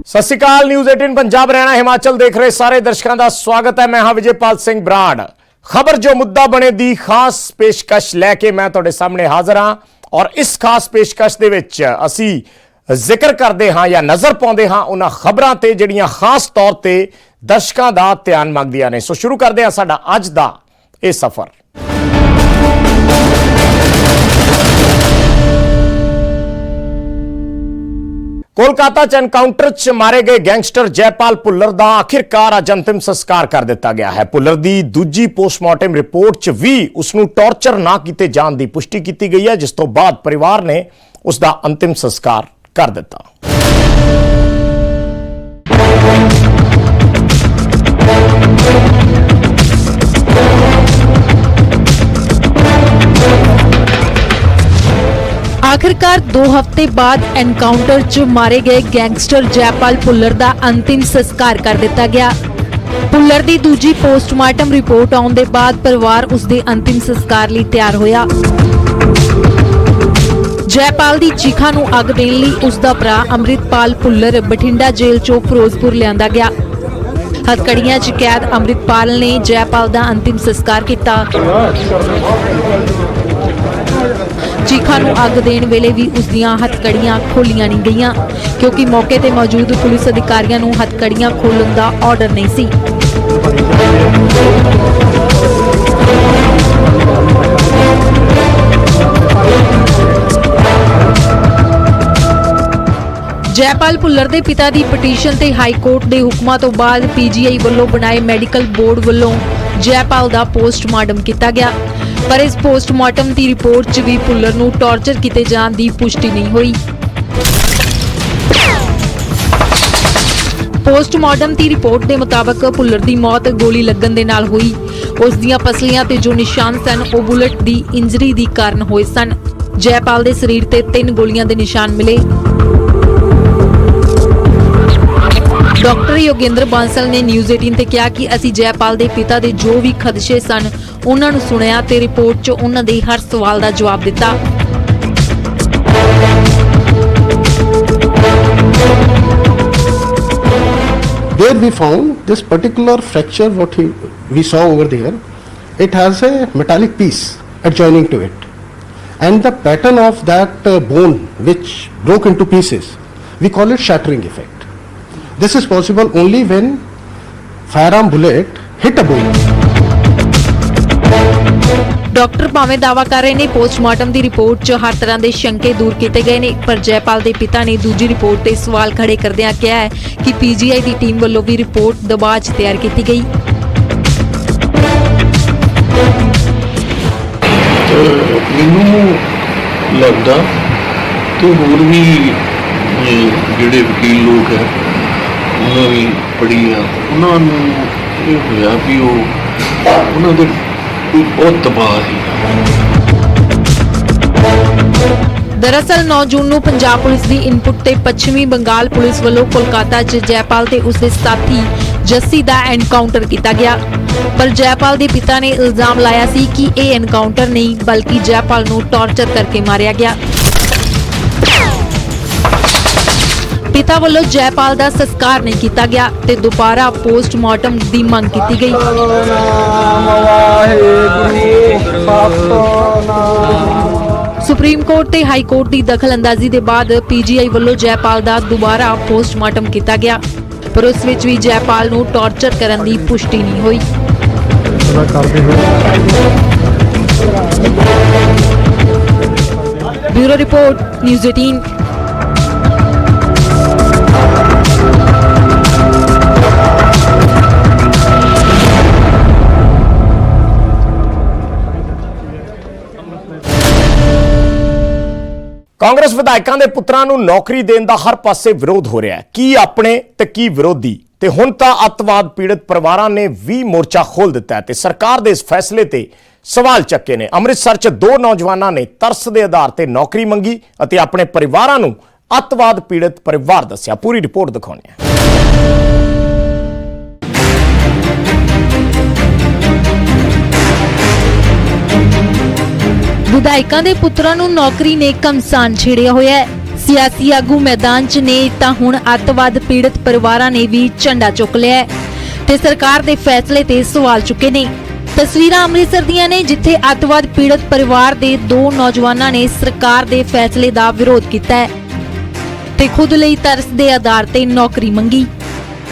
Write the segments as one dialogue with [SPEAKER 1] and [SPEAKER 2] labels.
[SPEAKER 1] सत श्री अकाल। न्यूज़ 18 पंजाब हरियाणा हिमाचल देख रहे सारे दर्शकों का स्वागत है। मैं हाँ विजयपाल सिंह बराड़। खबर जो मुद्दा बने दी खास पेशकश लैके मैं तुहाडे सामने हाजिर हाँ और इस खास पेशकश दे विच असी जिक्र करते हाँ या नज़र पाउंदे हाँ उन्हां खबरां ते जिहड़ियां खास तौर ते दर्शकों का ध्यान मंगदियां ने। सो शुरू करते हैं साडा अज दा ये सफर। कोलकाता च एनकाउंटर च मारे गए गैंगस्टर जयपाल भुल्लर दा आखिरकार अज अंतिम संस्कार कर दिता गया है। भुल्लर दी दूजी पोस्टमार्टम रिपोर्ट च भी उसनू टॉर्चर ना किए जाने की पुष्टि की गई है, जिस तो बाद परिवार ने उसका अंतिम संस्कार कर दिता।
[SPEAKER 2] आखिरकार 2 हफ्ते बाद एनकाउंटर च मारे गए गैंगस्टर जयपाल भुल्लर दा अंतिम संस्कार कर दिता गया। भुल्लर दी दूजी पोस्टमार्टम रिपोर्ट आउण दे बाद परिवार उसदे अंतिम संस्कार लई तैयार होया। जयपाल दी चीखा नूं अग देण लई उसदा भरा अमृतपाल भुल्लर बठिंडा जेल चों फिरोजपुर लिआंदा गया। हथकड़ियां च कैद अमृतपाल ने जयपाल दा अंतिम संस्कार किया। चीखा नूं अग देण वेले भी उसदियां हथकड़ियां खोलियां नहीं गईयां क्योंकि मौके ते मौजूद पुलिस अधिकारियों नूं हथकड़ियां खोलण दा आर्डर नहीं सी। जयपाल भुल्लर दे पिता दी पटीशन ते हाई कोर्ट दे हुक्मां तो बाद पीजीआई वल्लों बनाए मैडिकल बोर्ड वल्लों जयपाल दा पोस्टमार्टम किया गया, पर इस पोस्टमार्टम की रिपोर्ट च भी भुल्लर नूं टॉर्चर किए जाने की पुष्टि नहीं हुई। पोस्टमार्टम की रिपोर्ट के मुताबिक भुल्लर की मौत गोली लगन दे नाल हुई। उस दियां पसलियां ते जो निशान सन वो बुलेट की इंजरी के कारण हुए सन। जयपाल के शरीर ते 3 गोलियां के निशान मिले। डॉक्टर योगेंद्र बांसल ने न्यूज़ 18 ते कहा कि असी जयपाल के पिता के जो भी खदशे सन उन्हां नूं सुनिया ते रिपोर्ट च उन्हां दे हर सवाल का जवाब दिता।
[SPEAKER 3] There we found this particular fracture we saw over there, it has a metallic piece adjoining to it, and the pattern of that bone which broke into pieces, we call it shattering effect. This is possible only when firearm bullet hit a bone.
[SPEAKER 2] Doctor भावें दावा कर रहे ने postmortem की report च हर तरह के शंके दूर किए गए ने, पर जयपाल के पिता ने दूजी रिपोर्ट ते सवाल खड़े करदिआं कहा है कि पीजीआई की टीम वालों भी रिपोर्ट दबाव च तैयार की गई।
[SPEAKER 4] मैनूं लगदा तो होर भी जिहड़े वकील लोग है उन्होंने भी पढ़ी आ, उन्होंने ये होया भी उन्होंने बहुत तबाह है।
[SPEAKER 2] दरअसल 9 जून नूं पंजाब पुलिस की इनपुट ते पश्चिमी बंगाल पुलिस वालों कोलकाता च जयपाल ते उसके साथी जस्सी दा एनकाउंटर किया गया, पर जयपाल के पिता ने इल्जाम लाया सी कि यह एनकाउंटर नहीं बल्कि जयपाल नूं टॉर्चर करके मारिया गया। पिता वालों जयपाल का संस्कार नहीं किया गया ते दोबारा पोस्टमार्टम की मांग की गई। सुप्रीम कोर्ट ते हाई कोर्ट की दखल अंदाजी के बाद पीजीआई वालों जयपाल का दोबारा पोस्टमार्टम किया गया, पर उस विच भी जयपाल नूं टॉर्चर करने की पुष्टि नहीं हुई। Bureau report news 18।
[SPEAKER 1] कांग्रेस विधायकों के पुत्रां नूं नौकरी देने का हर पासे विरोध हो रहा है, की अपने ते की विरोधी। ते हुण तां अतवाद पीड़ित परिवारां ने भी मोर्चा खोल दिता है ते सरकार दे इस फैसले ते सवाल चक्के ने। अमृतसर च 2 नौजवानों ने तरस के आधार ते नौकरी मंगी अते अपने परिवारां नूं अतवाद पीड़ित परिवार दस्सिया। पूरी रिपोर्ट दिखाउने आ।
[SPEAKER 2] विधायकों के पुत्रां नूं नौकरी ने घमसान छेड़िया होया है। ਸਿਆਸੀ ਆਗੂ ਮੈਦਾਨ 'ਚ ਨੇ ਤਾਂ ਹੁਣ ਅੱਤਵਾਦ ਪੀੜਤ ਪਰਿਵਾਰਾਂ ਨੇ ਵੀ ਝੰਡਾ ਚੁੱਕ ਲਿਆ ਹੈ ਤੇ ਸਰਕਾਰ ਦੇ ਫੈਸਲੇ ਤੇ ਸਵਾਲ ਚੁੱਕੇ ਨੇ। ਤਸਵੀਰਾਂ ਅੰਮ੍ਰਿਤਸਰ ਦੀਆਂ ਨੇ ਜਿੱਥੇ ਅੱਤਵਾਦ ਪੀੜਤ ਪਰਿਵਾਰ ਦੇ 2 ਨੌਜਵਾਨਾਂ ਨੇ ਸਰਕਾਰ ਦੇ ਫੈਸਲੇ ਦਾ ਵਿਰੋਧ ਕੀਤਾ ਹੈ ਤੇ ਖੁਦ ਲਈ ਤਰਸ ਦੇ ਆਧਾਰ ਤੇ ਨੌਕਰੀ ਮੰਗੀ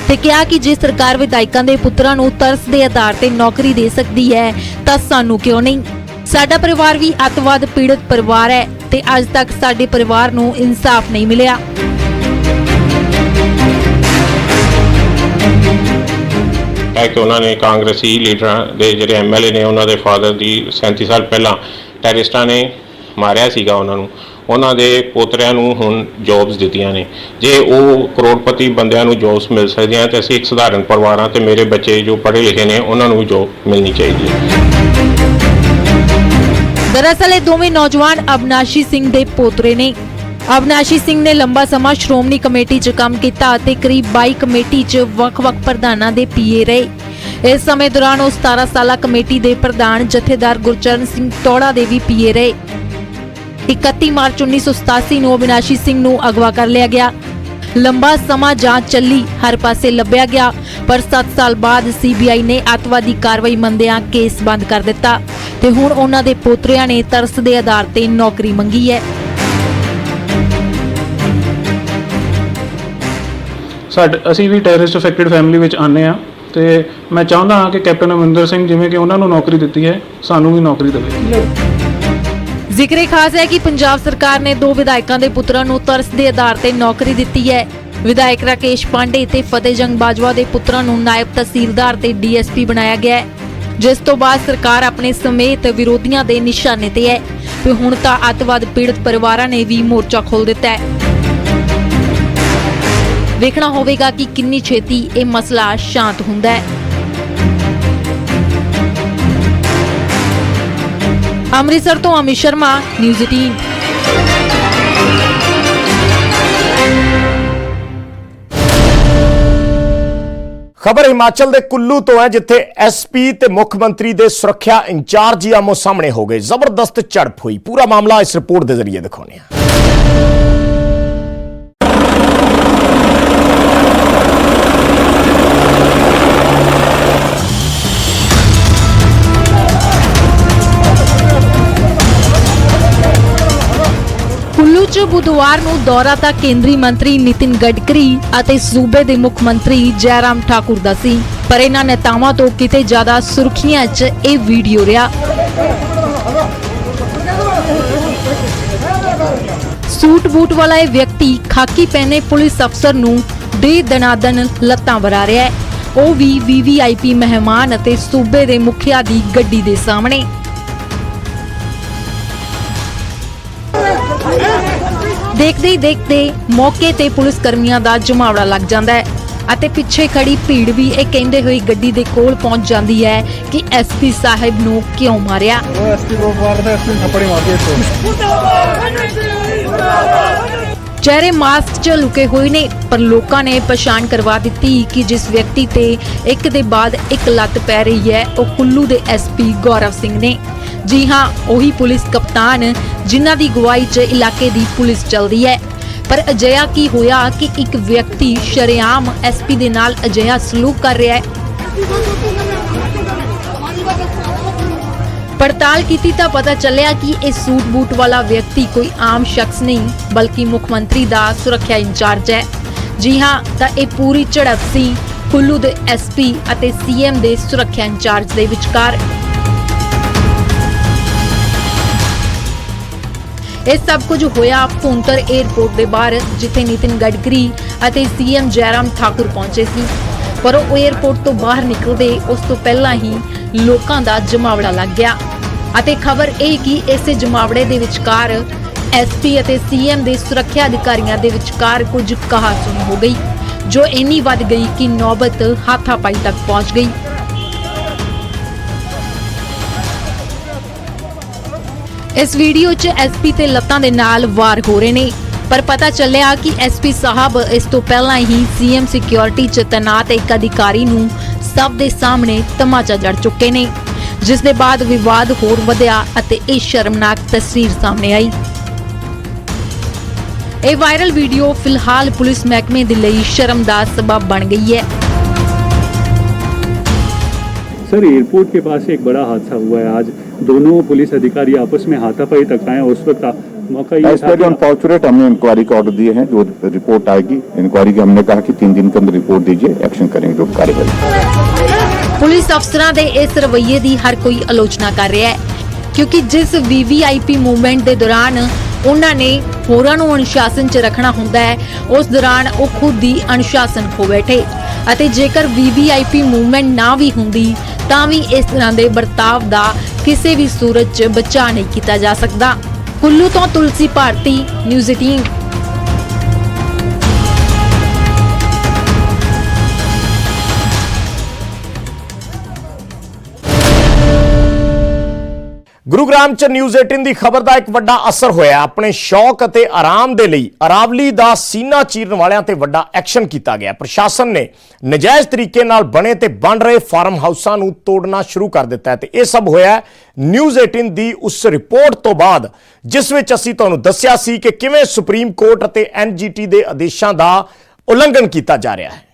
[SPEAKER 2] ਤੇ ਕਿਹਾ ਕਿ ਜੇ ਸਰਕਾਰ ਵਿਧਾਇਕਾਂ ਦੇ ਪੁੱਤਰਾਂ ਨੂੰ ਤਰਸ ਦੇ ਆਧਾਰ ਤੇ ਨੌਕਰੀ ਦੇ ਸਕਦੀ ਹੈ ਤਾਂ ਸਾਨੂੰ ਕਿਉਂ ਨਹੀਂ। ਸਾਡਾ ਪਰਿਵਾਰ ਵੀ ਅੱਤਵਾਦ ਪੀੜਤ ਪਰਿਵਾਰ ਹੈ ਤੇ ਅੱਜ ਤੱਕ ਸਾਡੇ ਪਰਿਵਾਰ ਨੂੰ ਇਨਸਾਫ ਨਹੀਂ ਮਿਲਿਆ।
[SPEAKER 5] ਹੈ ਕਿ ਉਹਨਾਂ ਨੇ ਕਾਂਗਰਸੀ ਲੀਡਰਾਂ ਦੇ ਜਿਹੜੇ ਐਮਐਲਏ ਨੇ ਉਹਨਾਂ ਦੇ ਫਾਦਰ ਦੀ 37 ਸਾਲ ਪਹਿਲਾਂ ਟੈਰਰਿਸਟਾਂ ਨੇ ਮਾਰਿਆ ਸੀਗਾ ਉਹਨਾਂ ਨੂੰ, ਉਹਨਾਂ ਦੇ ਪੋਤਰਿਆਂ ਨੂੰ ਹੁਣ ਜੌਬਸ ਦਿੱਤੀਆਂ ਨੇ। ਜੇ ਉਹ ਕਰੋੜਪਤੀ ਬੰਦਿਆਂ ਨੂੰ ਜੌਬਸ ਮਿਲ ਸਕਦੀਆਂ ਤੇ ਅਸੀਂ ਇੱਕ ਸਧਾਰਨ ਪਰਿਵਾਰਾਂ ਤੇ ਮੇਰੇ ਬੱਚੇ ਜੋ ਪੜ੍ਹੇ ਲਿਖੇ ਨੇ ਉਹਨਾਂ ਨੂੰ ਵੀ ਜੌਬ ਮਿਲਣੀ ਚਾਹੀਦੀ ਹੈ।
[SPEAKER 2] ਦਰਅਸਲ ਇਹ ਦੋਵੇਂ ਨੌਜਵਾਨ ਅਵਨਾਸ਼ੀ ਸਿੰਘ ਦੇ ਪੋਤਰੇ ਨੇ। ਅਵਨਾਸ਼ੀ ਸਿੰਘ ਨੇ ਲੰਬਾ ਸਮਾਂ ਸ਼੍ਰੋਮਣੀ ਕਮੇਟੀ 'ਚ ਕੰਮ ਕੀਤਾ ਅਤੇ ਕਰੀਬ 22 ਕਮੇਟੀ 'ਚ ਵੱਖ-ਵੱਖ ਪ੍ਰਧਾਨਾਂ ਦੇ ਪੀਏ ਰਹੇ। ਇਸ ਸਮੇਂ ਦੌਰਾਨ ਉਹ 17 ਸਾਲਾ ਕਮੇਟੀ ਦੇ ਪ੍ਰਧਾਨ ਜਥੇਦਾਰ ਗੁਰਚਰਨ ਸਿੰਘ ਟੌੜਾ ਦੇ ਵੀ ਪੀਏ ਰਹੇ। 31 ਮਾਰਚ 1987 ਨੂੰ ਅਵਨਾਸ਼ੀ ਸਿੰਘ ਨੂੰ ਅਗਵਾ ਕਰ ਲਿਆ ਗਿਆ। ਲੰਬਾ ਸਮਾਂ ਜਾਂਚ ਚੱਲੀ, ਹਰ ਪਾਸੇ ਲੱਭਿਆ ਗਿਆ, ਪਰ 7 ਸਾਲ ਬਾਅਦ ਸੀਬੀਆਈ ਨੇ ਅੱਤਵਾਦੀ ਕਾਰਵਾਈ ਮੰਨਦਿਆਂ ਕੇਸ ਬੰਦ ਕਰ ਦਿੱਤਾ ਤੇ ਹੁਣ ਉਹਨਾਂ ਦੇ ਪੋਤਰਿਆਂ ਨੇ ਤਰਸ ਦੇ ਆਧਾਰ ਤੇ ਨੌਕਰੀ ਮੰਗੀ ਹੈ।
[SPEAKER 6] ਅਸੀਂ ਵੀ ਟੈਰਰਿਸਟ ਅਫੈਕਟਡ ਫੈਮਿਲੀ ਵਿੱਚ ਆਨੇ ਆ ਤੇ ਮੈਂ ਚਾਹੁੰਦਾ ਹਾਂ ਕਿ ਕੈਪਟਨ ਅਮਰਿੰਦਰ ਸਿੰਘ ਜਿਵੇਂ ਕਿ ਉਹਨਾਂ ਨੂੰ ਨੌਕਰੀ ਦਿੱਤੀ ਹੈ ਸਾਨੂੰ ਵੀ ਨੌਕਰੀ ਦੇਵੇ।
[SPEAKER 2] ਜ਼ਿਕਰੇ ਖਾਸ ਹੈ ਕਿ ਪੰਜਾਬ ਸਰਕਾਰ ਨੇ 2 ਵਿਧਾਇਕਾਂ ਦੇ ਪੁੱਤਰਾਂ ਨੂੰ ਤਰਸ ਦੇ ਆਧਾਰ ਤੇ ਨੌਕਰੀ ਦਿੱਤੀ ਹੈ। ਵਿਧਾਇਕ ਰਾਕੇਸ਼ ਪਾਂਡੇ ਤੇ ਫਤਿਹਜੰਗ ਬਾਜਵਾ ਦੇ ਪੁੱਤਰਾਂ ਨੂੰ ਨਾਇਬ ਤਹਿਸੀਲਦਾਰ ਤੇ ਡੀਐਸਪੀ ਬਣਾਇਆ ਗਿਆ ਹੈ, ਜਿਸ ਤੋਂ ਬਾਅਦ ਸਰਕਾਰ ਆਪਣੇ ਸਮੇਤ ਵਿਰੋਧੀਆਂ ਦੇ ਨਿਸ਼ਾਨੇ ਤੇ ਹੈ ਤੇ ਹੁਣ ਤਾਂ ਅੱਤਵਾਦ ਪੀੜਤ ਪਰਿਵਾਰਾਂ ਨੇ ਵੀ ਮੋਰਚਾ ਖੋਲ ਦਿੱਤਾ ਹੈ। ਵੇਖਣਾ ਹੋਵੇਗਾ ਕਿ ਕਿੰਨੀ ਛੇਤੀ ਇਹ ਮਸਲਾ ਸ਼ਾਂਤ ਹੁੰਦਾ ਹੈ। ਅੰਮ੍ਰਿਤਸਰ ਤੋਂ ਅਮਿਤ ਸ਼ਰਮਾ, ਨਿਊਜ਼ 18।
[SPEAKER 1] ਖਬਰ ਹਿਮਾਚਲ ਦੇ ਕੁੱਲੂ ਤੋਂ ਹੈ ਜਿੱਥੇ ਐਸਪੀ ਤੇ ਮੁੱਖ ਮੰਤਰੀ ਦੇ ਸੁਰੱਖਿਆ ਇੰਚਾਰਜ ਆਮੋ ਸਾਹਮਣੇ ਹੋ ਗਏ। ਜ਼ਬਰਦਸਤ ਝੜਪ ਹੋਈ। ਪੂਰਾ ਮਾਮਲਾ ਇਸ ਰਿਪੋਰਟ ਦੇ ਜ਼ਰੀਏ ਦਿਖਾਉਂਦੇ ਹਾਂ।
[SPEAKER 2] ਕੁੱਲੂ 'ਚ ਬੁੱਧਵਾਰ ਨੂੰ ਦੌਰਾ ਤਾਂ ਕੇਂਦਰੀ ਮੰਤਰੀ ਨਿਤਿਨ ਗਡਕਰੀ ਅਤੇ ਸੂਬੇ ਦੇ ਮੁੱਖ ਮੰਤਰੀ ਜੈਰਾਮ ਠਾਕੁਰ ਦਾ ਸੀ, ਪਰ ਇਹਨਾਂ ਨੇਤਾਵਾਂ ਤੋਂ ਕਿਤੇ ਜ਼ਿਆਦਾ ਸੁਰਖੀਆਂ 'ਚ ਇਹ ਵੀਡੀਓ ਰਿਹਾ। ਸੂਟ ਬੂਟ ਵਾਲਾ ਇਹ ਵਿਅਕਤੀ ਖਾਕੀ ਪਹਿਨੇ ਪੁਲਿਸ ਅਫਸਰ ਨੂੰ ਦੇ ਦਨਾਦਨ ਲੱਤਾਂ ਵਰਾ ਰਿਹਾ ਹੈ, ਉਹ ਵੀ ਵੀਵੀਆਈਪੀ ਮਹਿਮਾਨ ਅਤੇ ਸੂਬੇ ਦੇ ਮੁਖੀਆ ਦੀ ਗੱਡੀ ਦੇ ਸਾਹਮਣੇ। ਦੇਖਦੇ ਹੀ ਦੇਖਦੇ ਮੌਕੇ ਤੇ ਪੁਲਿਸ ਕਰਮੀਆਂ ਦਾ ਜਮਾਵੜਾ ਲੱਗ ਜਾਂਦਾ ਹੈ ਅਤੇ ਪਿੱਛੇ ਖੜੀ ਭੀੜ ਵੀ ਇਹ ਕਹਿੰਦੇ ਹੋਏ ਗੱਡੀ ਦੇ ਕੋਲ ਪਹੁੰਚ ਜਾਂਦੀ ਹੈ ਕਿ ਐਸਪੀ ਸਾਹਿਬ ਨੂੰ ਕਿਉਂ ਮਾਰਿਆ। ਚਿਹਰੇ ਮਾਸਕ 'ਚ ਲੁਕੇ ਹੋਏ ਨੇ, ਪਰ ਲੋਕਾਂ ਨੇ ਪਛਾਣ ਕਰਵਾ ਦਿੱਤੀ ਕਿ ਜਿਸ ਵਿਅਕਤੀ ਤੇ ਇੱਕ ਦੇ ਬਾਅਦ ਇੱਕ ਲੱਤ ਪੈ ਰਹੀ ਹੈ ਉਹ ਕੁੱਲੂ ਦੇ ਐਸਪੀ ਗੌਰਵ ਸਿੰਘ ਨੇ। ਜੀ ਹਾਂ, ਉਹੀ ਪੁਲਿਸ ਕਪਤਾਨ ਜਿਨ੍ਹਾਂ ਦੀ ਅਗਵਾਈ 'ਚ ਇਲਾਕੇ ਦੀ ਪੁਲਿਸ ਚੱਲਦੀ ਹੈ। ਪਰ ਅਜਿਹਾ ਕੀ ਹੋਇਆ ਕਿ ਇੱਕ ਵਿਅਕਤੀ ਸ਼ਰੇਆਮ ਐਸਪੀ ਦੇ ਨਾਲ ਅਜਿਹਾ ਸਲੂਕ ਕਰ ਰਿਹਾ ਹੈ। ਪੜਤਾਲ ਕੀਤੀ ਤਾਂ ਪਤਾ ਚੱਲਿਆ ਕਿ ਇਹ ਸੂਟ ਬੂਟ ਵਾਲਾ ਵਿਅਕਤੀ ਕੋਈ ਆਮ ਸ਼ਖਸ ਨਹੀਂ ਬਲਕਿ ਮੁੱਖ ਮੰਤਰੀ ਦਾ ਸੁਰੱਖਿਆ ਇੰਚਾਰਜ ਹੈ। ਜੀ ਹਾਂ, ਤਾਂ ਇਹ ਪੂਰੀ ਝੜਪ ਸੀ ਕੁੱਲੂ ਦੇ ਐਸਪੀ ਅਤੇ ਸੀਐਮ ਦੇ ਸੁਰੱਖਿਆ ਇੰਚਾਰਜ ਦੇ ਵਿਚਕਾਰ। ਇਹ ਸਭ ਕੁਝ ਹੋਇਆ ਭੁੰਤਰ 에ਅਰਪੋਰਟ ਦੇ ਬਾਹਰ, ਜਿੱਥੇ ਨਿਤਿਨ ਗਡਕਰੀ ਅਤੇ ਸੀਐਮ ਜੈਰਾਮ ਠਾਕੁਰ ਪਹੁੰਚੇ ਸੀ, ਪਰ ਉਹ 에ਅਰਪੋਰਟ ਤੋਂ ਬਾਹਰ ਨਿਕਲਦੇ ਉਸ ਤੋਂ ਪਹਿਲਾਂ ਹੀ ਲੋਕਾਂ ਦਾ ਜਮਾਵੜਾ ਲੱਗ ਗਿਆ ਅਤੇ ਖਬਰ ਇਹ ਕਿ ਇਸੇ ਜਮਾਵੜੇ ਦੇ ਵਿਚਕਾਰ ਐਸਪੀ ਅਤੇ ਸੀਐਮ ਦੇ ਸੁਰੱਖਿਆ ਅਧਿਕਾਰੀਆਂ ਦੇ ਵਿਚਕਾਰ ਕੁਝ ਕਹਾਸੁਣੀ ਹੋ ਗਈ, ਜੋ ਇੰਨੀ ਵੱਧ ਗਈ ਕਿ ਨੌਬਤ ਹਾਥਾਪਾਈ ਤੱਕ ਪਹੁੰਚ ਗਈ। ਇਸ ਵੀਡੀਓ 'ਚ ਐਸਪੀ ਤੇ ਲੱਤਾਂ ਦੇ ਨਾਲ ਵਾਰ ਹੋ ਰਹੇ ਨੇ, ਪਰ ਪਤਾ ਚੱਲਿਆ ਕਿ ਐਸਪੀ ਸਾਹਿਬ ਇਸ ਤੋਂ ਪਹਿਲਾਂ ਹੀ ਸੀਐਮ ਸਿਕਿਉਰਿਟੀ 'ਚ ਤੈਨਾਤ ਇੱਕ ਅਧਿਕਾਰੀ ਨੂੰ ਸਭ ਦੇ ਸਾਹਮਣੇ ਤਮਾਚਾ ਜੜ ਚੁੱਕੇ ਨੇ, ਜਿਸ ਦੇ ਬਾਅਦ ਵਿਵਾਦ ਹੋਰ ਵਧਿਆ ਅਤੇ ਇਹ ਸ਼ਰਮਨਾਕ ਤਸਵੀਰ ਸਾਹਮਣੇ ਆਈ। ਇਹ ਵਾਇਰਲ ਵੀਡੀਓ ਫਿਲਹਾਲ ਪੁਲਿਸ ਮਹਿਕਮੇ ਦੇ ਲਈ ਸ਼ਰਮ ਦਾ ਸਬਬ ਬਣ गई है।
[SPEAKER 7] सर, एयरपोर्ट के पास एक बड़ा हादसा हुआ है आज। दोनों पुलिस अधिकारी आपस में हाथापाई तक आए। उस वक्त मौका ये था कि
[SPEAKER 8] अनफॉर्चुनेट हमने इंक्वायरी का ऑर्डर दिए हैं। जो रिपोर्ट आएगी इंक्वायरी की, हमने कहा कि 3 दिन के अंदर रिपोर्ट दीजिए, एक्शन करेंगे जो कार्रवाई।
[SPEAKER 2] पुलिस अफसरां दे इस रवैये दी हर कोई आलोचना कर रहा है, क्योंकि जिस VVIP मूवमेंट दे दौरान उन्हां ने होरां नूं अनुशासन च रखना हुंदा है, उस दौरान वो खुद ही अनुशासन खो बैठे। ਅਤੇ ਜੇਕਰ VVIP मूवमेंट ना भी हुंदी ਤਾਂ ਵੀ ਇਸ ਤਰ੍ਹਾਂ ਦੇ ਵਰਤਾਵ ਦਾ ਕਿਸੇ ਵੀ ਸੂਰਤ 'ਚ ਬਚਾਅ ਨਹੀਂ ਕੀਤਾ ਜਾ ਸਕਦਾ। ਕੁੱਲੂ ਤੋਂ ਤੁਲਸੀ ਭਾਰਤੀ, ਨਿਊਜ਼ 18।
[SPEAKER 1] ਗੁਰੂਗ੍ਰਾਮ ਚ ਨਿਊਜ਼ 18 ਦੀ ਖਬਰ ਦਾ ਇੱਕ ਵੱਡਾ ਅਸਰ ਹੋਇਆ। ਆਪਣੇ ਸ਼ੌਕ ਅਤੇ ਆਰਾਮ ਦੇ ਲਈ ਅਰਾਵਲੀ ਦਾ ਸੀਨਾ ਚੀਰਨ ਵਾਲਿਆਂ ਤੇ ਵੱਡਾ ਐਕਸ਼ਨ ਕੀਤਾ ਗਿਆ। ਪ੍ਰਸ਼ਾਸਨ ਨੇ ਨਜਾਇਜ਼ ਤਰੀਕੇ ਨਾਲ ਬਣੇ ਤੇ ਬਣ ਰਹੇ ਫਾਰਮ ਹਾਊਸਾਂ ਨੂੰ ਤੋੜਨਾ ਸ਼ੁਰੂ ਕਰ ਦਿੱਤਾ ਹੈ ਤੇ ਇਹ ਸਭ ਹੋਇਆ ਨਿਊਜ਼ 18 ਦੀ ਉਸ ਰਿਪੋਰਟ ਤੋਂ ਬਾਅਦ, ਜਿਸ ਵਿੱਚ ਅਸੀਂ ਤੁਹਾਨੂੰ ਦੱਸਿਆ ਸੀ ਕਿ ਕਿਵੇਂ ਸੁਪਰੀਮ ਕੋਰਟ ਅਤੇ NGT ਦੇ ਆਦੇਸ਼ਾਂ ਦਾ ਉਲੰਘਣ ਕੀਤਾ ਜਾ ਰਿਹਾ ਹੈ।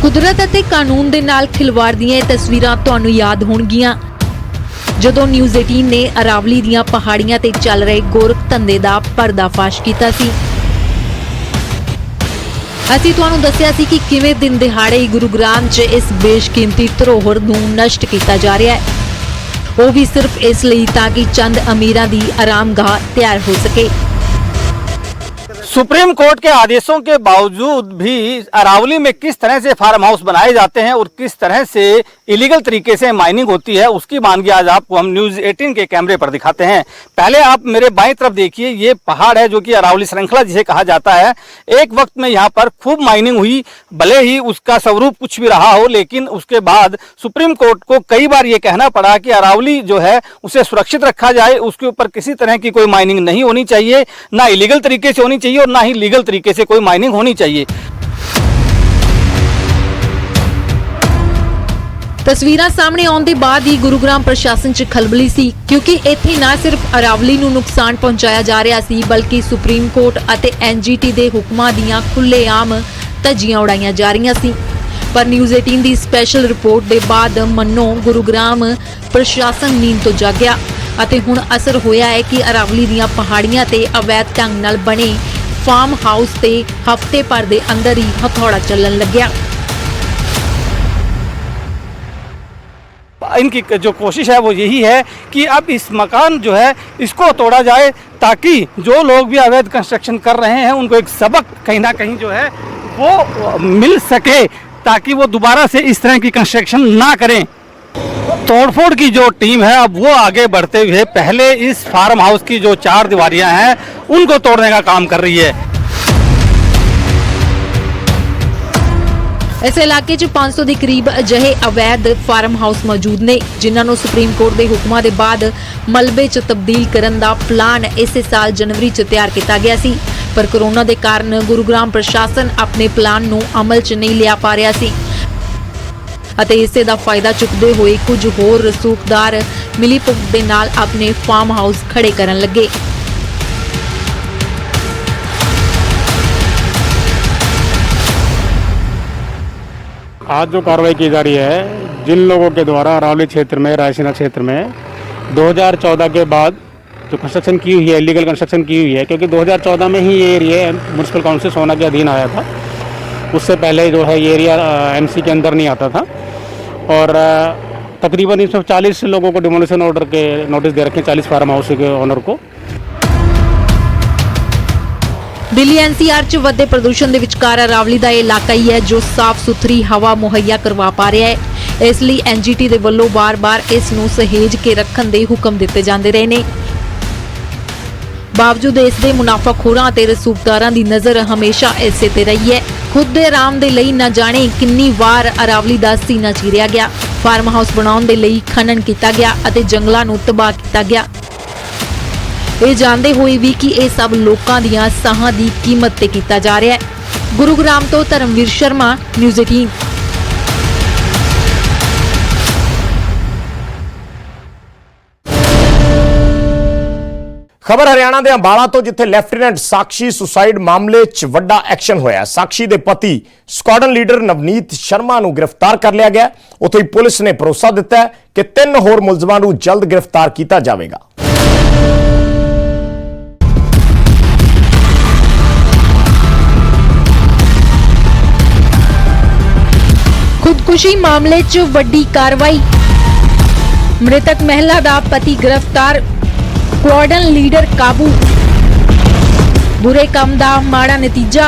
[SPEAKER 2] ਕੁਦਰਤ ਅਤੇ ਕਾਨੂੰਨ ਦੇ ਨਾਲ ਖਿਲਵਾੜ ਦੀਆਂ ਇਹ ਤਸਵੀਰਾਂ ਤੁਹਾਨੂੰ ਯਾਦ ਹੋਣਗੀਆਂ, ਜਦੋਂ ਨਿਊਜ਼ 18 ਨੇ ਅਰਾਵਲੀ ਦੀਆਂ ਪਹਾੜੀਆਂ ਤੇ ਚੱਲ ਰਹੇ ਗੋਰਖ ਧੰਦੇ ਦਾ ਪਰਦਾਫਾਸ਼ ਕੀਤਾ ਸੀ। ਅਸੀਂ ਤੁਹਾਨੂੰ ਦੱਸਿਆ ਸੀ ਕਿ ਕਿਵੇਂ ਦਿਨ ਦਿਹਾੜੇ ਗੁਰੂਗ੍ਰਾਮ 'ਚ ਇਸ ਬੇਸ਼ਕੀਮਤੀ ਧਰੋਹਰ ਨੂੰ ਨਸ਼ਟ ਕੀਤਾ ਜਾ ਰਿਹਾ ਹੈ, ਉਹ ਵੀ ਸਿਰਫ ਇਸ ਲਈ ਤਾਂ ਕਿ ਚੰਦ ਅਮੀਰਾਂ ਦੀ ਆਰਾਮਗਾਹ ਤਿਆਰ ਹੋ ਸਕੇ।
[SPEAKER 9] सुप्रीम कोर्ट के आदेशों के बावजूद भी अरावली में किस तरह से फार्म हाउस बनाए जाते हैं और किस तरह से इलीगल तरीके से माइनिंग होती है, उसकी मानगी आज आपको हम न्यूज़ 18 के कैमरे पर दिखाते हैं। पहले आप मेरे बाईं तरफ देखिए, ये पहाड़ है जो कि अरावली श्रृंखला जिसे कहा जाता है। एक वक्त में यहाँ पर खूब माइनिंग हुई, भले ही उसका स्वरूप कुछ भी रहा हो, लेकिन उसके बाद सुप्रीम कोर्ट को कई बार ये कहना पड़ा कि अरावली जो है उसे सुरक्षित रखा जाए, उसके ऊपर किसी तरह की कोई माइनिंग नहीं होनी चाहिए, ना इलीगल तरीके से होनी चाहिए और ना ही लीगल तरीके से कोई माइनिंग होनी चाहिए।
[SPEAKER 2] ਤਸਵੀਰਾਂ ਸਾਹਮਣੇ ਆਉਣ ਦੇ ਬਾਅਦ ਹੀ ਗੁਰੂਗ੍ਰਾਮ ਪ੍ਰਸ਼ਾਸਨ 'ਚ ਖਲਬਲੀ ਸੀ, ਕਿਉਂਕਿ ਇੱਥੇ ਨਾ ਸਿਰਫ ਅਰਾਵਲੀ ਨੂੰ ਨੁਕਸਾਨ ਪਹੁੰਚਾਇਆ ਜਾ ਰਿਹਾ ਸੀ, ਬਲਕਿ ਸੁਪਰੀਮ ਕੋਰਟ ਅਤੇ NGT ਦੇ ਹੁਕਮਾਂ ਦੀਆਂ ਖੁੱਲ੍ਹੇਆਮ ਧੱਜੀਆਂ ਉਡਾਈਆਂ ਜਾ ਰਹੀਆਂ ਸੀ। ਪਰ ਨਿਊਜ਼ 18 ਦੀ ਸਪੈਸ਼ਲ ਰਿਪੋਰਟ ਦੇ ਬਾਅਦ ਮੰਨੋ ਗੁਰੂਗ੍ਰਾਮ ਪ੍ਰਸ਼ਾਸਨ ਨੀਂਦ ਤੋਂ ਜਾਗਿਆ ਅਤੇ ਹੁਣ ਅਸਰ ਹੋਇਆ ਹੈ ਕਿ ਅਰਾਵਲੀ ਦੀਆਂ ਪਹਾੜੀਆਂ ਤੇ ਅਵੈਧ ਢੰਗ ਨਾਲ ਬਣੇ ਫਾਰਮ ਹਾਊਸ ਤੇ ਹਫ਼ਤੇ ਭਰ ਦੇ ਅੰਦਰ ਹੀ ਹਥੌੜਾ ਚੱਲਣ ਲੱਗਿਆ।
[SPEAKER 9] इनकी जो कोशिश है वो यही है कि अब इस मकान जो है इसको तोड़ा जाए, ताकि जो लोग भी अवैध कंस्ट्रक्शन कर रहे हैं उनको एक सबक कहीं ना कहीं जो है वो मिल सके, ताकि वो दोबारा से इस तरह की कंस्ट्रक्शन ना करें। तोड़फोड़ की जो टीम है अब वो आगे बढ़ते हुए पहले इस फार्म हाउस की जो 4 दीवारियां हैं उनको तोड़ने का काम कर रही है।
[SPEAKER 2] ਇਸ ਇਲਾਕੇ 'ਚ 500 ਦੇ ਕਰੀਬ ਅਜਿਹੇ ਅਵੈਧ ਫਾਰਮ ਹਾਊਸ ਮੌਜੂਦ ਨੇ, ਜਿਨ੍ਹਾਂ ਨੂੰ ਸੁਪਰੀਮ ਕੋਰਟ ਦੇ ਹੁਕਮਾਂ ਦੇ ਬਾਅਦ ਮਲਬੇ 'ਚ ਤਬਦੀਲ ਕਰਨ ਦਾ ਪਲਾਨ ਇਸੇ ਸਾਲ ਜਨਵਰੀ 'ਚ ਤਿਆਰ ਕੀਤਾ ਗਿਆ ਸੀ। ਪਰ ਕੋਰੋਨਾ ਦੇ ਕਾਰਨ ਗੁਰੂਗ੍ਰਾਮ ਪ੍ਰਸ਼ਾਸਨ ਆਪਣੇ ਪਲਾਨ ਨੂੰ ਅਮਲ 'ਚ ਨਹੀਂ ਲਿਆ ਪਾ ਰਿਹਾ ਸੀ ਅਤੇ ਇਸੇ ਦਾ ਫਾਇਦਾ ਚੁੱਕਦੇ ਹੋਏ ਕੁਝ ਹੋਰ ਰਸੂਖਦਾਰ ਮਿਲੀਭੁਗਤ ਦੇ ਨਾਲ ਆਪਣੇ ਫਾਰਮ ਹਾਊਸ ਖੜੇ ਕਰਨ ਲੱਗੇ।
[SPEAKER 6] आज जो कार्रवाई की जा रही है, जिन लोगों के द्वारा अरावली क्षेत्र में, रायसीना क्षेत्र में 2014 के बाद जो कंस्ट्रक्शन की हुई है, इलीगल कंस्ट्रक्शन की हुई है, क्योंकि 2014 में ही ये एरिया म्यूनसिपल काउंसिल सोना के अधीन आया था, उससे पहले जो है ये एरिया MC के अंदर नहीं आता था। और तकरीबन इसमें 40 लोगों को डिमोलिशन ऑर्डर के नोटिस दे रखे हैं, 40 फार्म हाउस के ओनर को।
[SPEAKER 2] ਦਿੱਲੀ NCR 'ਚ ਵੱਧਦੇ ਪ੍ਰਦੂਸ਼ਣ ਦੇ ਵਿਚਕਾਰ ਅਰਾਵਲੀ ਦਾ ਇਹ ਇਲਾਕਾ ਹੀ ਹੈ ਜੋ ਸਾਫ਼ ਸੁਥਰੀ ਹਵਾ ਮੁਹੱਈਆ ਕਰਵਾ ਪਾ ਰਿਹਾ ਹੈ। ਇਸ ਲਈ NGT ਦੇ ਵੱਲੋਂ ਬਾਰ-ਬਾਰ ਇਸ ਨੂੰ ਸਹੇਜ ਕੇ ਰੱਖਣ ਦੇ ਹੁਕਮ ਦਿੱਤੇ ਜਾਂਦੇ ਰਹੇ ਨੇ। ਬਾਵਜੂਦ ਇਸ ਦੇ ਮੁਨਾਫਾਖੋਰਾਂ ਅਤੇ ਰਸੂਖਦਾਰਾਂ ਦੀ ਨਜ਼ਰ ਹਮੇਸ਼ਾ ਇਸੇ ਤੇ ਰਹੀ ਹੈ। ਖੁਦ ਦੇ ਆਰਾਮ ਦੇ ਲਈ ਨਾ ਜਾਣੇ ਕਿੰਨੀ ਵਾਰ ਅਰਾਵਲੀ ਦਾ ਸੀਨਾ ਚੀਰਿਆ ਗਿਆ, ਫਾਰਮ ਹਾਊਸ ਬਣਾਉਣ ਦੇ ਲਈ ਖਨਨ ਕੀਤਾ ਗਿਆ ਅਤੇ ਜੰਗਲਾਂ ਨੂੰ ਤਬਾਹ ਕੀਤਾ ਗਿਆ। ਇਹ ਜਾਣਦੇ ਹੋਏ ਵੀ ਕਿ ਇਹ ਸਭ ਲੋਕਾਂ ਦੀਆਂ ਸਾਹਾਂ ਦੀ ਕੀਮਤ ਤੇ ਕੀਤਾ ਜਾ ਰਿਹਾ ਹੈ। ਗੁਰੂਗ੍ਰਾਮ ਤੋਂ ਧਰਮਵੀਰ ਸ਼ਰਮਾ, ਨਿਊਜ਼ 18।
[SPEAKER 1] ਖਬਰ ਹਰਿਆਣਾ ਦੇ ਅੰਬਾਲਾ ਤੋਂ, ਜਿੱਥੇ ਲੈਫਟੀਨੈਂਟ ਸਾਕਸ਼ੀ ਸੁਸਾਈਡ ਮਾਮਲੇ 'ਚ ਵੱਡਾ ਐਕਸ਼ਨ ਹੋਇਆ। ਸਾਕਸ਼ੀ ਦੇ ਪਤੀ ਸਕੁਆਡਨ ਲੀਡਰ ਨਵਨੀਤ ਸ਼ਰਮਾ ਨੂੰ ਗ੍ਰਿਫਤਾਰ ਕਰ ਲਿਆ ਗਿਆ। ਉੱਥੇ ਹੀ ਪੁਲਿਸ ਨੇ ਭਰੋਸਾ ਦਿੱਤਾ ਹੈ ਕਿ 3 ਹੋਰ ਮੁਲਜ਼ਮਾਂ ਨੂੰ ਜਲਦ ਗ੍ਰਿਫਤਾਰ ਕੀਤਾ ਜਾਵੇਗਾ।
[SPEAKER 2] ਖੁਦਕੁਸ਼ੀ ਮਾਮਲੇ 'ਚ ਵੱਡੀ ਕਾਰਵਾਈ। ਮ੍ਰਿਤਕ ਮਹਿਲਾ ਦਾ ਪਤੀ ਗ੍ਰਿਫਤਾਰ, ਸਕੁਆਡਨ ਲੀਡਰ ਕਾਬੂ। ਬੁਰੇ ਕੰਮ ਦਾ ਮਾੜਾ ਨਤੀਜਾ।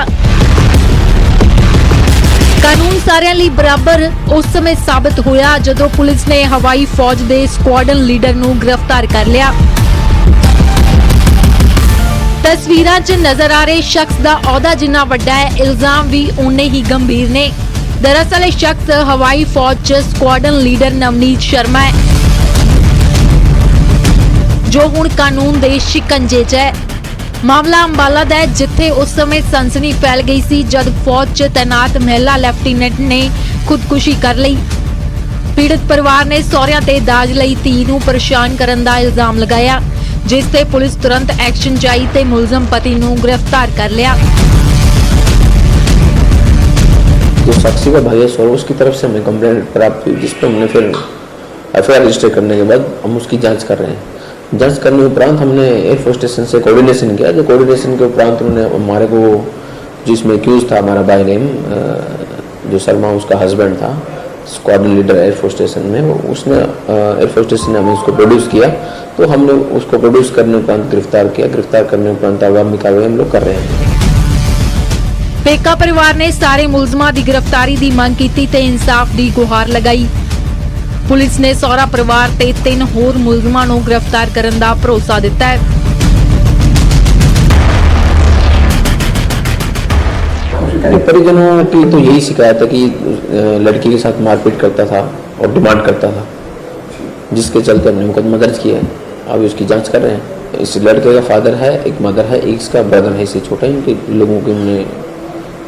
[SPEAKER 2] ਕਾਨੂੰਨ ਸਾਰਿਆਂ ਲਈ ਬਰਾਬਰ ਉਸ ਸਮੇਂ ਸਾਬਤ ਹੋਇਆ ਜਦੋਂ ਪੁਲਿਸ ਨੇ ਹਵਾਈ ਫੌਜ ਦੇ ਸਕੁਆਡਨ ਲੀਡਰ ਨੂੰ ਗ੍ਰਿਫਤਾਰ ਕਰ ਲਿਆ। ਤਸਵੀਰਾਂ 'ਚ ਨਜ਼ਰ ਆ ਰਹੇ ਸ਼ਖਸ ਦਾ ਅਹੁਦਾ ਜਿੰਨਾ ਵੱਡਾ ਹੈ, ਇਲਜ਼ਾਮ ਵੀ ਉਨੇ ਹੀ ਗੰਭੀਰ ਨੇ। ਦਰਅਸਲ ਇਹ ਸ਼ਖਸ ਹਵਾਈ ਫੌਜ 'ਚ ਸਕੁਆਡਨ ਲੀਡਰ ਨਵਨੀਤ ਸ਼ਰਮਾ ਹੈ, ਜੋ ਹੁਣ ਕਾਨੂੰਨ ਦੇ ਸ਼ਿਕੰਜੇ 'ਚ ਹੈ। ਮਾਮਲਾ ਅੰਬਾਲਾ ਦਾ ਹੈ, ਜਿੱਥੇ ਉਸ ਸਮੇਂ ਸਨਸਨੀ ਫੈਲ ਗਈ ਸੀ ਜਦ ਫੌਜ 'ਚ ਤੈਨਾਤ ਮਹਿਲਾ ਲੈਫਟੀਨੈਂਟ ਨੇ ਖੁਦਕੁਸ਼ੀ ਕਰ ਲਈ। ਪੀੜਤ ਪਰਿਵਾਰ ਨੇ ਸਹੁਰਿਆਂ ਤੇ ਦਾਜ ਲਈ ਧੀ ਨੂੰ ਪਰੇਸ਼ਾਨ ਕਰਨ ਦਾ ਇਲਜ਼ਾਮ ਲਗਾਇਆ, ਜਿਸ ਤੇ ਪੁਲਿਸ ਤੁਰੰਤ ਐਕਸ਼ਨ 'ਚ ਆਈ ਤੇ ਮੁਲਜ਼ਮ पति ਨੂੰ ਗ੍ਰਿਫਤਾਰ कर लिया।
[SPEAKER 10] जो साक्षी का भाई है सौरभ, उसकी तरफ से हमें कंप्लेंट प्राप्त हुई, जिस पर हमने फिर एफआईआर रजिस्टर करने के बाद हम उसकी जांच कर रहे हैं। जांच करने के उपरांत हमने एयरफोर्स स्टेशन से कोऑर्डिनेशन किया। जो कोऑर्डिनेशन के उपरांत उन्होंने हमारे को, जिसमें एक्यूज था हमारा बाय नेम जो शर्मा, उसका हस्बैंड था, स्क्वाड्रन लीडर एयरफोर्स स्टेशन में, उसने एयरफोर्स स्टेशन ने हमें उसको प्रोड्यूस किया। तो हमने उसको प्रोड्यूस करने के उपरांत गिरफ्तार किया। गिरफ्तार करने के उपरांत आगामी कार्रवाई हम लोग कर रहे हैं।
[SPEAKER 2] ਪੇਕਾ ਪਰਿਵਾਰ ਨੇ ਸਾਰੇ ਮੁਲਜ਼ਮਾਂ ਦੀ ਗ੍ਰਿਫਤਾਰੀ ਦੀ ਮੰਗ ਕੀਤੀ ਤੇ ਇਨਸਾਫ ਦੀ ਗੁਹਾਰ ਲਗਾਈ। ਪੁਲਿਸ ਨੇ ਸਹੁਰਾ ਪਰਿਵਾਰ ਤੇ 3 ਹੋਰ ਮੁਲਜ਼ਮਾਂ ਨੂੰ ਗ੍ਰਿਫਤਾਰ ਕਰਨ ਦਾ ਭਰੋਸਾ ਦਿੱਤਾ ਹੈ।
[SPEAKER 10] परिजनों की तो यही शिकायत है कि लड़की के साथ मारपीट करता था और डिमांड करता था, जिसके चलते हमने मुकदमा दर्ज किया है। अभी उसकी जांच कर रहे हैं। इस लड़के का फादर है, एक मदर है, एक इसका ब्रदर है, इससे छोटा है। इनके लोगों के हमने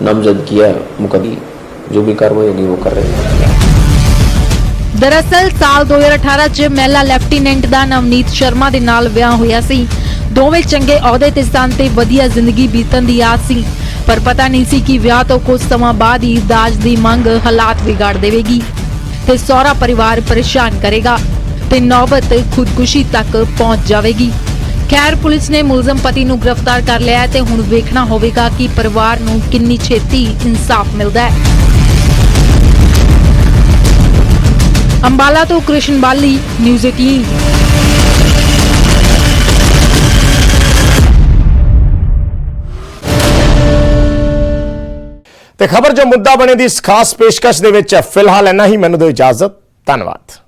[SPEAKER 10] नामजद किया मुकदमा, जो भी कार्रवाई होगी वो कर रहे हैं।
[SPEAKER 2] ਦਰਅਸਲ ਸਾਲ 2018 'ਚ ਮਹਿਲਾ ਲੈਫਟੀਨੈਂਟ ਦਾ ਨਵਨੀਤ ਸ਼ਰਮਾ ਦੇ ਨਾਲ ਵਿਆਹ ਹੋਇਆ ਸੀ। ਦੋਵੇਂ ਚੰਗੇ ਅਹੁਦੇ ਤੇ ਸਨ ਤੇ ਵਧੀਆ ਜ਼ਿੰਦਗੀ ਬੀਤਣ ਦੀ ਆਸ ਸੀ, ਪਰ ਪਤਾ ਨਹੀਂ ਸੀ ਕਿ ਵਿਆਹ ਤੋਂ ਕੁਝ ਸਮਾਂ ਬਾਅਦ ਹੀ ਦਾਜ ਦੀ ਮੰਗ ਹਾਲਾਤ ਵਿਗਾੜ ਦੇਵੇਗੀ ਤੇ ਸਹੁਰਾ ਪਰਿਵਾਰ ਪਰੇਸ਼ਾਨ ਕਰੇਗਾ ਤੇ ਨੌਬਤ ਖੁਦਕੁਸ਼ੀ ਤੱਕ ਪਹੁੰਚ ਜਾਵੇਗੀ। ਖੈਰ, ਪੁਲਿਸ ਨੇ ਮੁਲਜ਼ਮ ਪਤੀ ਨੂੰ ਗ੍ਰਿਫਤਾਰ ਕਰ ਲਿਆ ਤੇ ਹੁਣ ਵੇਖਣਾ ਹੋਵੇਗਾ ਕਿ ਪਰਿਵਾਰ ਨੂੰ ਕਿੰਨੀ ਛੇਤੀ ਇਨਸਾਫ ਮਿਲਦਾ ਹੈ। ਅੰਬਾਲਾ ਤੋਂ ਕ੍ਰਿਸ਼ਨ ਬਾਲੀ, ਨਿਊਜ਼ 18।
[SPEAKER 1] ਤੇ ਖਬਰ ਜੋ ਮੁੱਦਾ ਬਣੇ ਦੀ ਇਸ ਖਾਸ ਪੇਸ਼ਕਸ਼ ਦੇ ਵਿੱਚ ਫਿਲਹਾਲ ਇੰਨਾ ਹੀ। ਮੈਨੂੰ ਦਿਓ ਇਜਾਜ਼ਤ। ਧੰਨਵਾਦ।